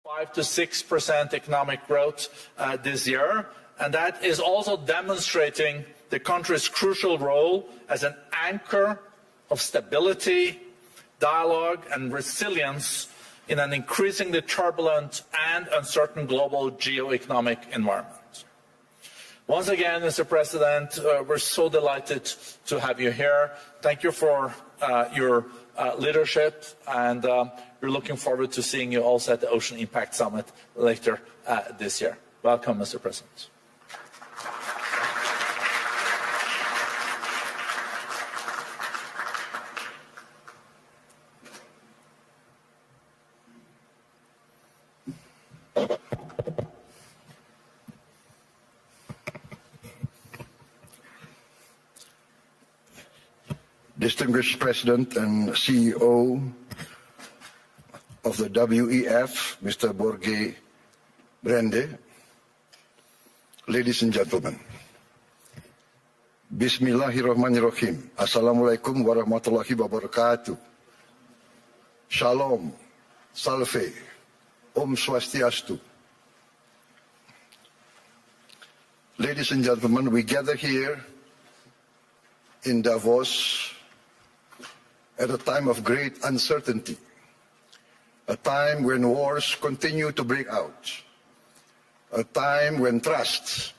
5 to 6% economic growth this year, and that is also demonstrating the country's crucial role as an anchor of stability, dialogue, and resilience in an increasingly turbulent and uncertain global geo-economic environment. Once again, Mr. President, we're so delighted to have you here. Thank you for your leadership, and we're looking forward to seeing you also at the Ocean Impact Summit later this year. Welcome, Mr. President. Distinguished President and CEO of the WEF, Mr. Borge Brende, ladies and gentlemen, Bismillahirrahmanirrahim. Assalamualaikum warahmatullahi wabarakatuh. Shalom, Salve, Om Swastiastu. Ladies and gentlemen, we gather here in Davos at a time of great uncertainty, a time when wars continue to break out, a time when trust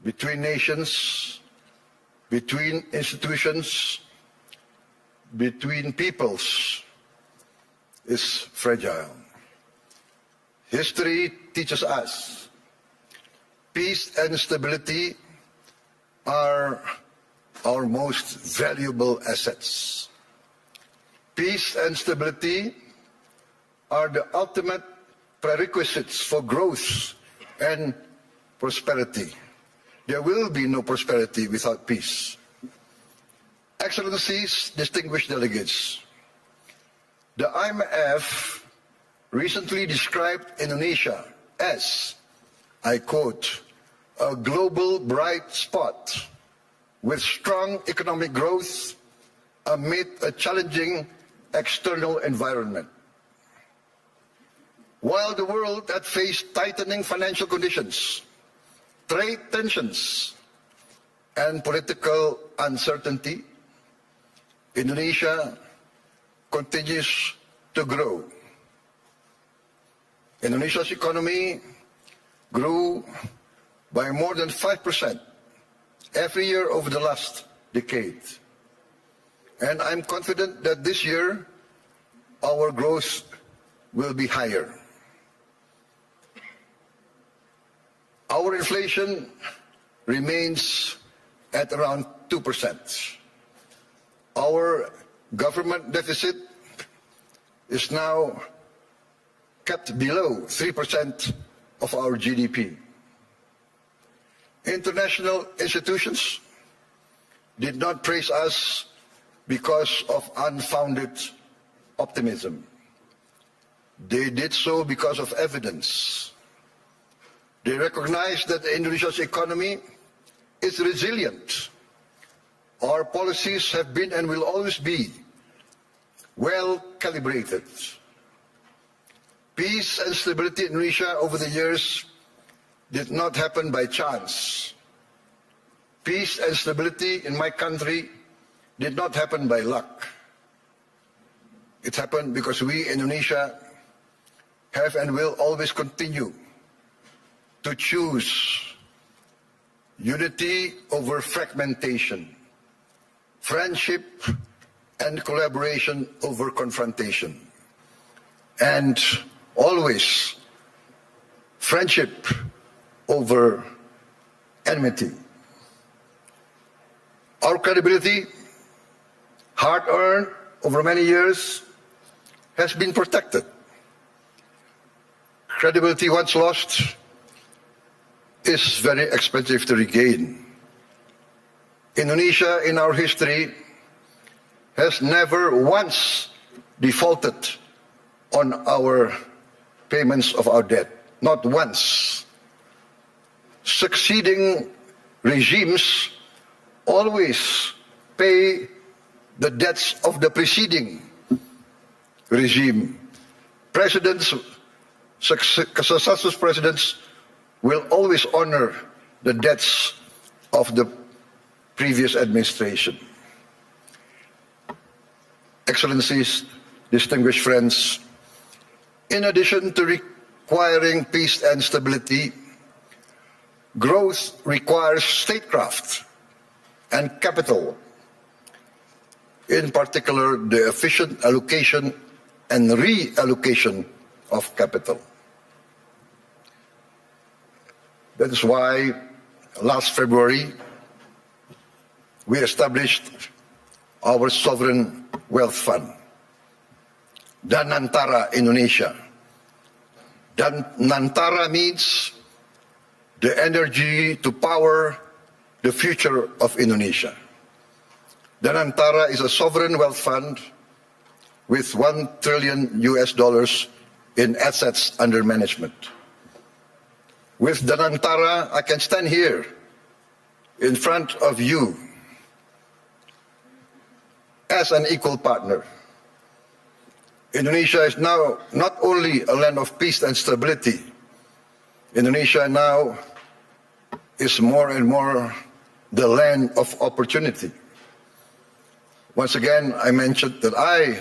between nations, between institutions, between peoples is fragile. History teaches us peace and stability are our most valuable assets. Peace and stability are the ultimate prerequisites for growth and prosperity. There will be no prosperity without peace. Excellencies, distinguished delegates, the IMF recently described Indonesia as, I quote, a global bright spot with strong economic growth amid a challenging external environment. While the world had faced tightening financial conditions, trade tensions, and political uncertainty, Indonesia continues to grow. Indonesia's economy grew by more than 5% every year over the last decade. And I'm confident that this year, our growth will be higher. Our inflation remains at around 2%. Our government deficit is now kept below 3% of our GDP. International institutions did not praise us because of unfounded optimism. They did so because of evidence. They recognize that Indonesia's economy is resilient. Our policies have been and will always be well calibrated. Peace and stability in Indonesia over the years did not happen by chance. Peace and stability in my country did not happen by luck. It happened because we, Indonesia, have and will always continue to choose unity over fragmentation, friendship and collaboration over confrontation, and always friendship over enmity. Our credibility, hard-earned over many years, has been protected. Credibility once lost is very expensive to regain. Indonesia, in our history, has never once defaulted on our payments of our debt. Not once. Succeeding regimes always pay the debts of the preceding regime. Presidents successive presidents will always honor the debts of the previous administration. Excellencies, distinguished friends, in addition to requiring peace and stability, growth requires statecraft and capital, in particular the efficient allocation and reallocation of capital. That is why last February we established our sovereign wealth fund, Danantara Indonesia. Danantara means the energy to power the future of Indonesia. Danantara is a sovereign wealth fund with $1 trillion in assets under management. With Danantara, I can stand here in front of you as an equal partner. Indonesia is now not only a land of peace and stability. Indonesia now is more and more the land of opportunity. Once again, I mentioned that I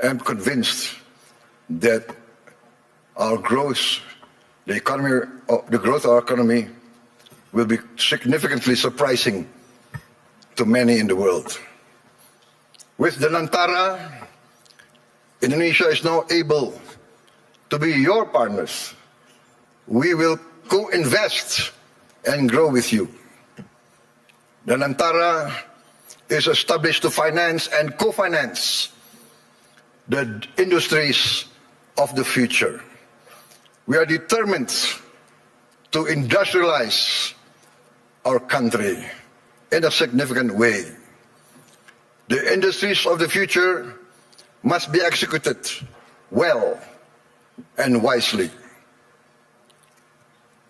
am convinced that our growth, the growth of our economy will be significantly surprising to many in the world. With Danantara, Indonesia is now able to be your partners. We will co-invest and grow with you. Danantara is established to finance and co-finance the industries of the future. We are determined to industrialize our country in a significant way. The industries of the future must be executed well and wisely.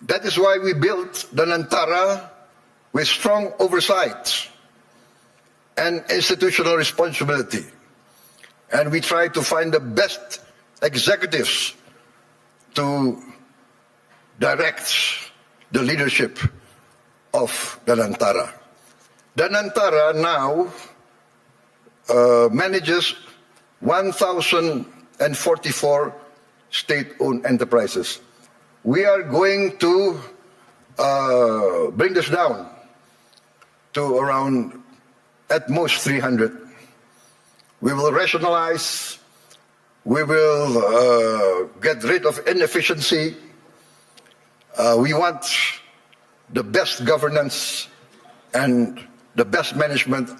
That is why we built Danantara with strong oversight and institutional responsibility. And we try to find the best executives to direct the leadership of Danantara. Danantara now manages 1,044 state-owned enterprises. We are going to bring this down to around at most 300. We will rationalize, we will get rid of inefficiency. We want the best governance and the best management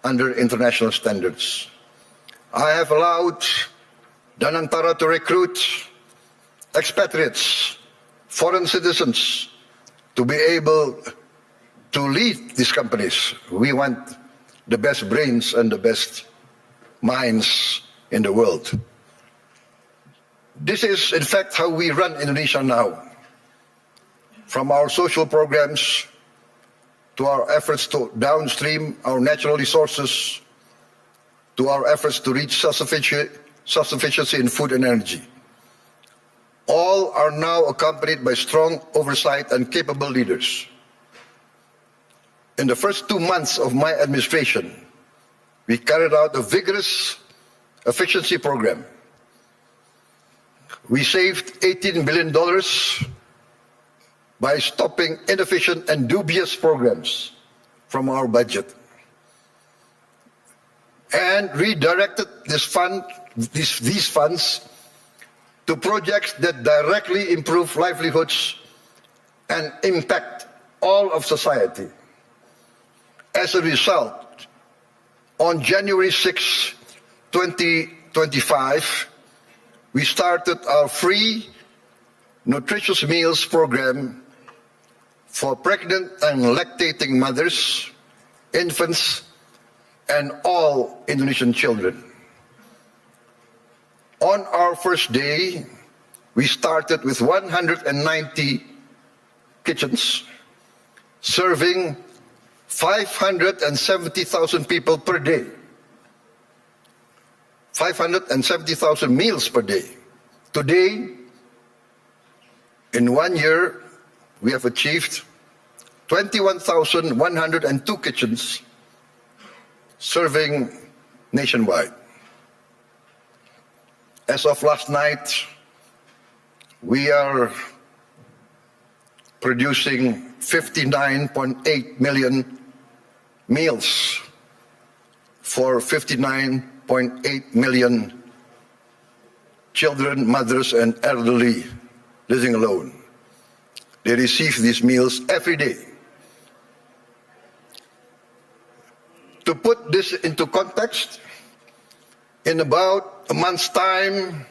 under international standards. I have allowed Danantara to recruit expatriates, foreign citizens, to be able to lead these companies. We want the best brains and the best minds in the world. This is, in fact, how we run Indonesia now. From our social programs to our efforts to downstream our natural resources, to our efforts to reach self-sufficiency in food and energy. All are now accompanied by strong oversight and capable leaders. In the first 2 months of my administration, we carried out a vigorous efficiency program. We saved $18 billion by stopping inefficient and dubious programs from our budget and redirected these funds to projects that directly improve livelihoods and impact all of society. As a result, on January 6, 2025, we started our free nutritious meals program for pregnant and lactating mothers, infants, and all Indonesian children. On our first day, we started with 190 kitchens, serving 570,000 people per day. 570,000 meals per day. Today, In 1 year, we have achieved 21,102 kitchens serving nationwide. As of last night, we are producing 59.8 million meals for 59.8 million children, mothers, and elderly living alone. They receive these meals every day. To put this into context, in about a month's time,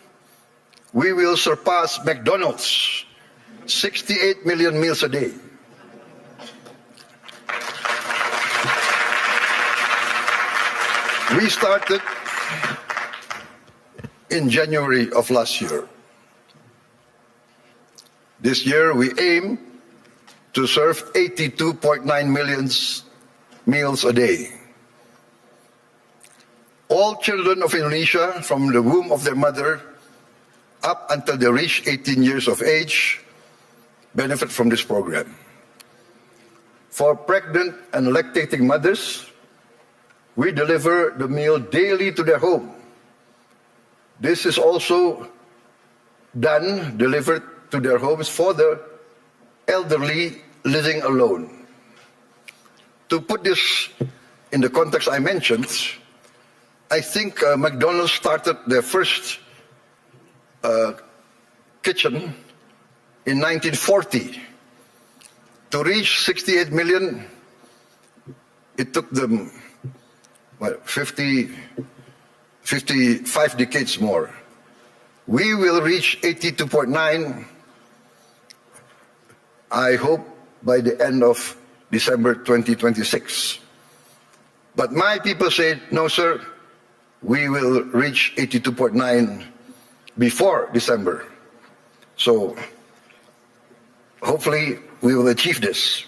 we will surpass McDonald's, 68 million meals a day. We started in January of last year. This year, we aim to serve 82.9 million meals a day. All children of Indonesia, from the womb of their mother up until they reach 18 years of age, benefit from this program. For pregnant and lactating mothers, we deliver the meal daily to their home. This is also delivered to their homes for the elderly living alone. To put this in the context I mentioned, I think McDonald's started their first kitchen in 1940. To reach 68 million, it took them 55 decades more. We will reach 82.9, I hope, by the end of December 2026. But my people say, no, sir, we will reach 82.9 before December. So hopefully we will achieve this.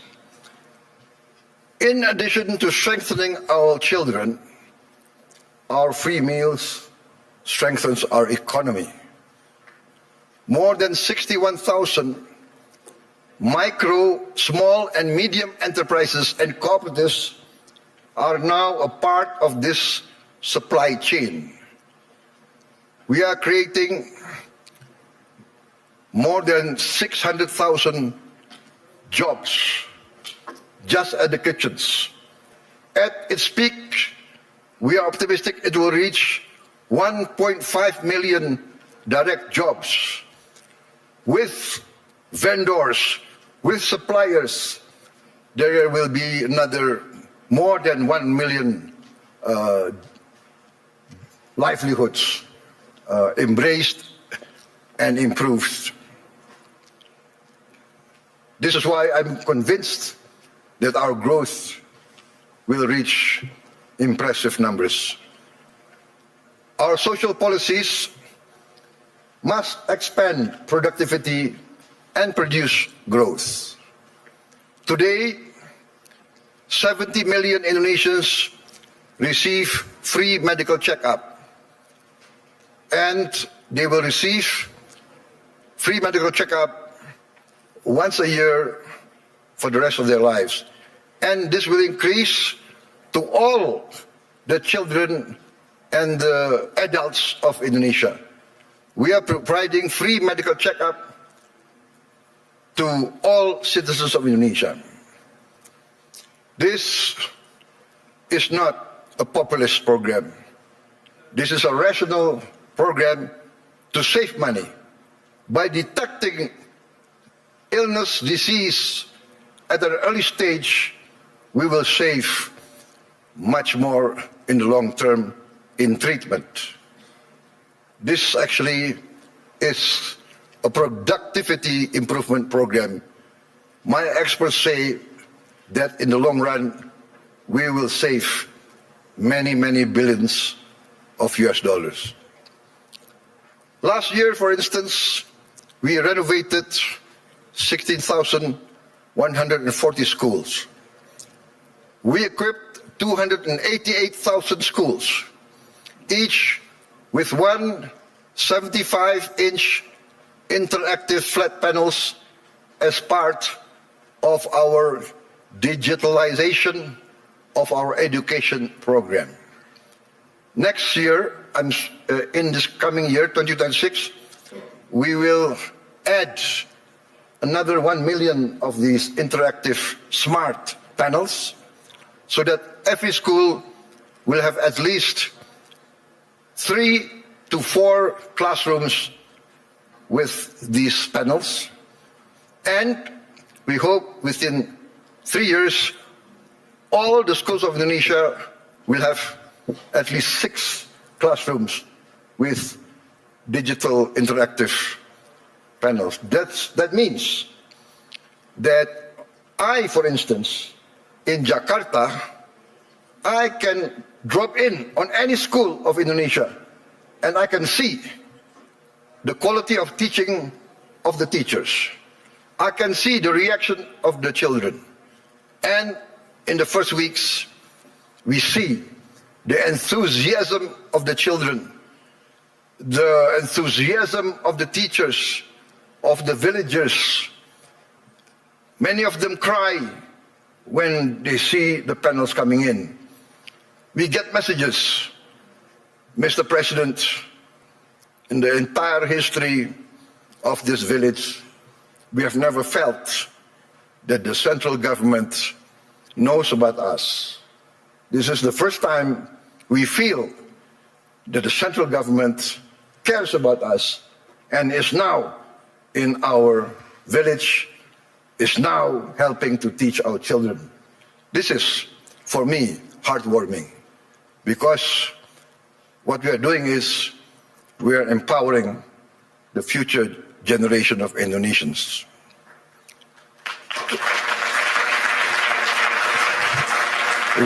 In addition to strengthening our children, our free meals strengthens our economy. More than 61,000 micro, small, and medium enterprises and cooperatives are now a part of this supply chain. We are creating more than 600,000 jobs just at the kitchens. At its peak, we are optimistic it will reach 1.5 million direct jobs with vendors, with suppliers. There will be another more than 1 million livelihoods embraced and improved. This is why I'm convinced that our growth will reach impressive numbers. Our social policies must expand productivity and produce growth. Today, 70 million Indonesians receive free medical checkup, and they will receive free medical checkup once a year for the rest of their lives. And this will increase to all the children and the adults of Indonesia. We are providing free medical checkup to all citizens of Indonesia. This is not a populist program. This is a rational program to save money. By detecting illness, disease at an early stage, we will save much more in the long term in treatment. This actually is a productivity improvement program. My experts say that in the long run, we will save many, many billions of US dollars. Last year, for instance, we renovated 16,140 schools. We equipped 288,000 schools, each with one 75-inch interactive flat panels as part of our digitalization of our education program. Next year, in this coming year, 2026, we will add another 1 million of these interactive smart panels so that every school will have at least 3 to 4 classrooms with these panels. And we hope within 3 years, all the schools of Indonesia will have at least 6 classrooms with digital interactive panels. That means that I, for instance, in Jakarta, I can drop in on any school of Indonesia and I can see the quality of teaching of the teachers. I can see the reaction of the children. And in the first weeks, we see the enthusiasm of the children, the enthusiasm of the teachers, of the villagers. Many of them cry when they see the panels coming in. We get messages, Mr. President, in the entire history of this village, we have never felt that the central government knows about us. This is the first time we feel that the central government cares about us and is now in our village, is now helping to teach our children. This is, for me, heartwarming, because what we are doing is we are empowering the future generation of Indonesians.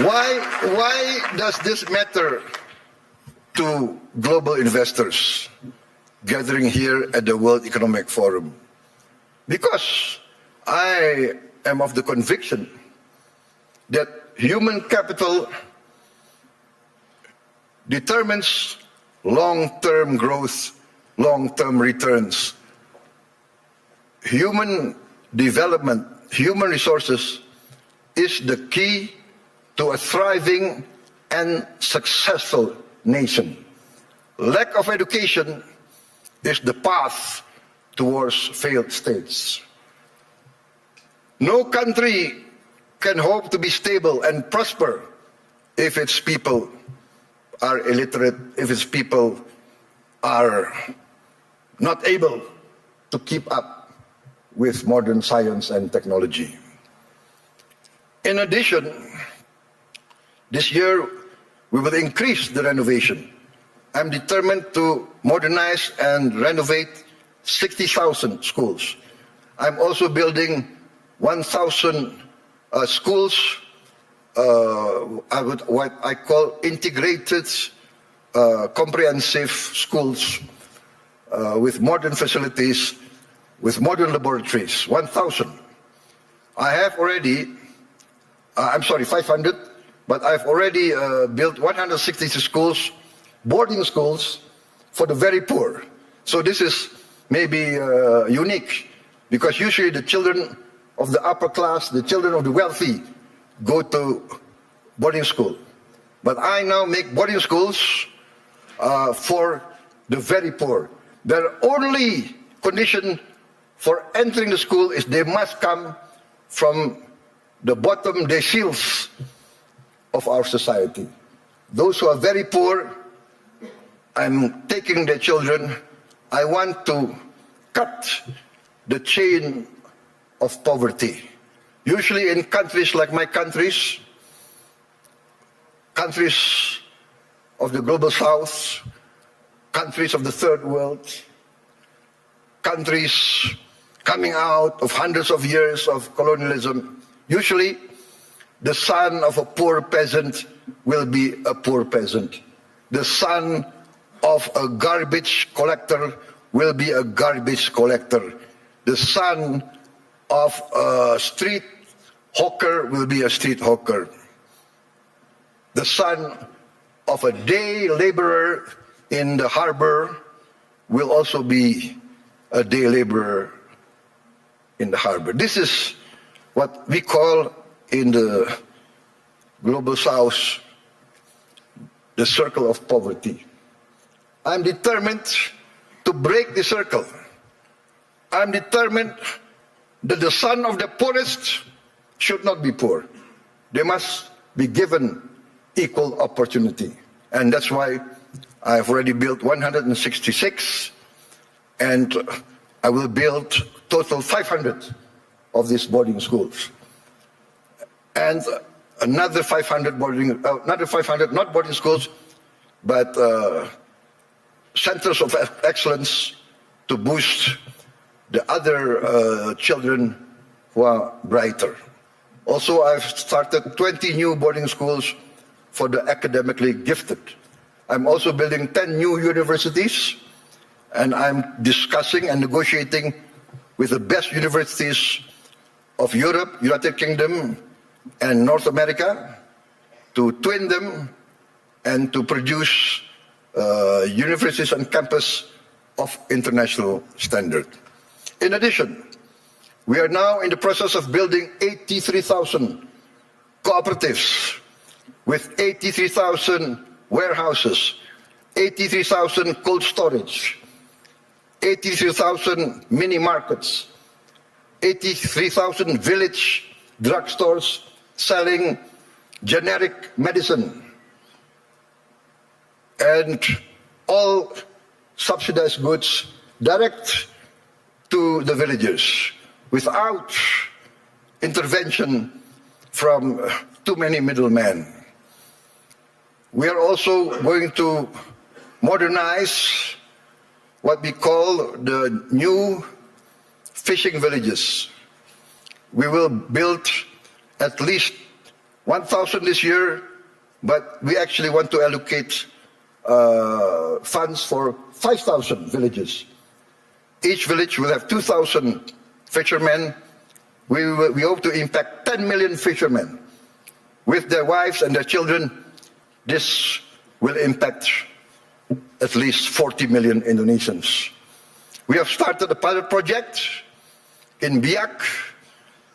Why does this matter to global investors gathering here at the World Economic Forum? Because I am of the conviction that human capital determines long-term growth, long-term returns. Human development, human resources is the key to a thriving and successful nation. Lack of education is the path towards failed states. No country can hope to be stable and prosper if its people are illiterate, if its people are not able to keep up with modern science and technology. In addition, this year we will increase the renovation. I'm determined to modernize and renovate 60,000 schools. I'm also building 1,000 schools, what I call integrated, comprehensive schools with modern facilities, with modern laboratories, 1,000. I have already, 500, but I've already built 160 schools, boarding schools for the very poor. So this is maybe unique, because usually the children of the upper class, the children of the wealthy, go to boarding school. But I now make boarding schools for the very poor. Their only condition for entering the school is they must come from the bottom deciles of our society. Those who are very poor, I'm taking their children. I want to cut the chain of poverty. Usually in countries like my countries of the global south, countries of the third world, countries coming out of hundreds of years of colonialism, usually the son of a poor peasant will be a poor peasant. The son of a garbage collector will be a garbage collector. The son of a street hawker will be a street hawker. The son of a day laborer in the harbor will also be a day laborer in the harbor. This is what we call in the Global South the circle of poverty. I'm determined to break the circle. I'm determined that the son of the poorest should not be poor. They must be given equal opportunity. And that's why I've already built 166, and I will build total 500 of these boarding schools. And another 500 not boarding schools, but centers of excellence to boost the other children who are brighter. Also, I've started 20 new boarding schools for the academically gifted. I'm also building 10 new universities, and I'm discussing and negotiating with the best universities of Europe, United Kingdom, and North America to twin them and to produce universities and campus of international standard. In addition, we are now in the process of building 83,000 cooperatives with 83,000 warehouses, 83,000 cold storage, 83,000 mini markets, 83,000 village drugstores selling generic medicine, and all subsidized goods direct to the villagers without intervention from too many middlemen. We are also going to modernize what we call the new fishing villages. We will build at least 1,000 this year, but we actually want to allocate funds for 5,000 villages. Each village will have 2,000 fishermen. We hope to impact 10 million fishermen with their wives and their children. This will impact at least 40 million Indonesians. We have started a pilot project in Biak,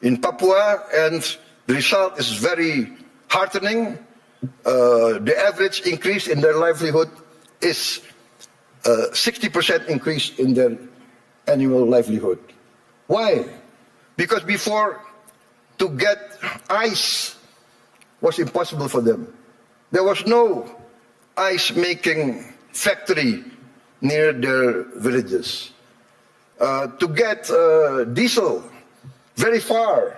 in Papua, and the result is very heartening. The average increase in their livelihood is 60% increase in their annual livelihood. Why? Because before, to get ice was impossible for them. There was no ice-making factory near their villages. To get diesel very far,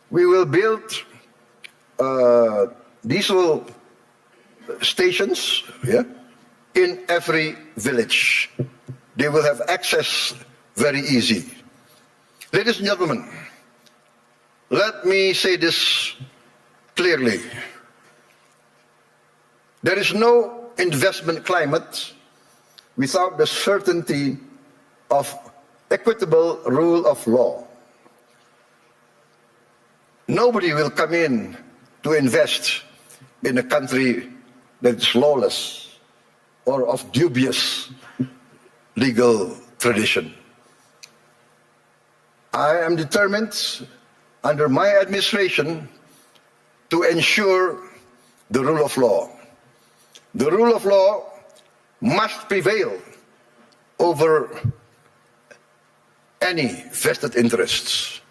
we will build diesel stations in every village. They will have access very easy. Ladies and gentlemen, let me say this clearly. There is no investment climate without the certainty of equitable rule of law. Nobody will come in to invest in a country that's lawless or of dubious legal tradition. I am determined under my administration to ensure the rule of law. The rule of law must prevail over any vested interests.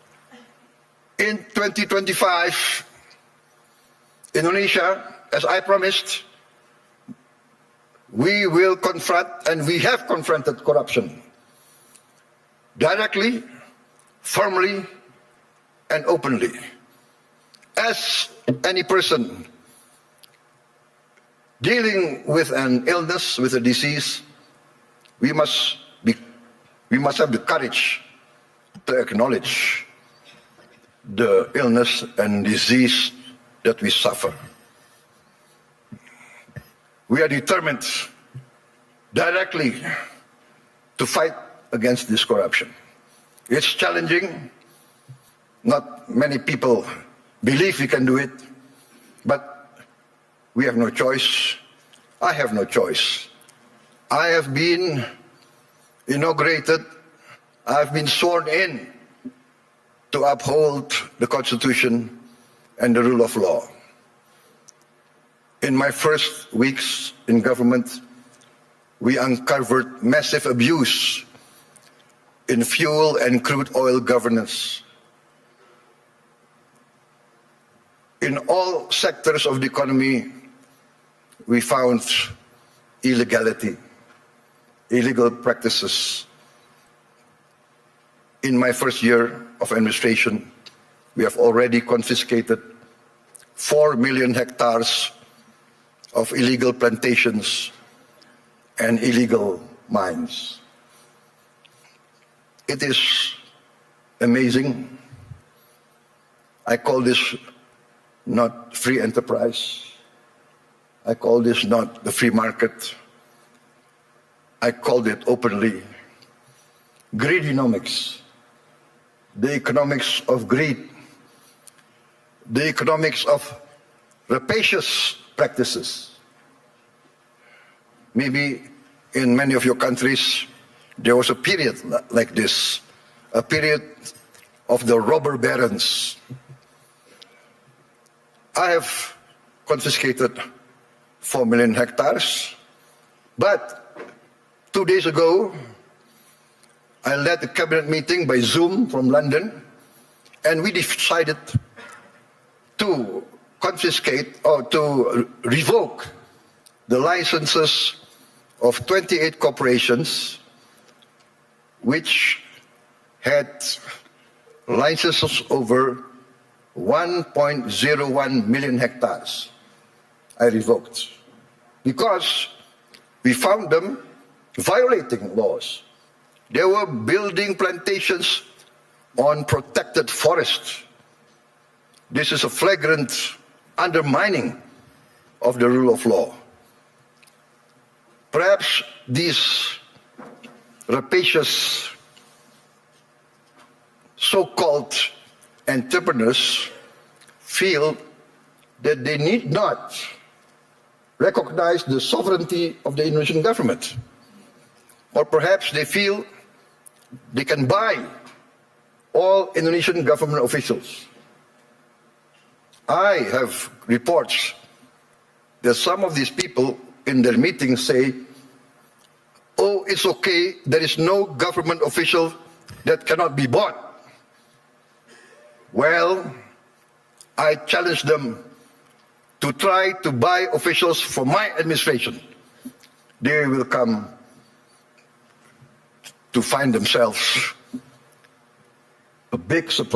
In 2025, Indonesia, as I promised, we will confront, and we have confronted corruption directly, firmly, and openly. As any person dealing with an illness, with a disease, we must have the courage to acknowledge the illness and disease that we suffer. We are determined directly to fight against this corruption. It's challenging. Not many people believe we can do it, but we have no choice. I have no choice. I have been inaugurated, I have been sworn in to uphold the Constitution and the rule of law. In my first weeks in government, we uncovered massive abuse in fuel and crude oil governance. In all sectors of the economy, we found illegality, illegal practices. In my first year of administration, we have already confiscated 4 million hectares of illegal plantations and illegal mines. It is amazing. I call this not free enterprise. I call this not the free market. I called it openly greedonomics, the economics of greed, the economics of rapacious practices. Maybe in many of your countries, there was a period like this, a period of the robber barons. I have confiscated 4 million hectares, but 2 days ago, I led a cabinet meeting by Zoom from London, and we decided to confiscate or to revoke the licenses of 28 corporations which had licenses over 1.01 million hectares. I revoked because we found them violating laws. They were building plantations on protected forests. This is a flagrant undermining of the rule of law. Perhaps these rapacious so-called entrepreneurs feel that they need not recognize the sovereignty of the Indonesian government. Or perhaps they feel they can buy all Indonesian government officials. I have reports that some of these people in their meetings say, oh, it's okay, there is no government official that cannot be bought. Well, I challenge them to try to buy officials for my administration. They will come to find themselves a big surprise.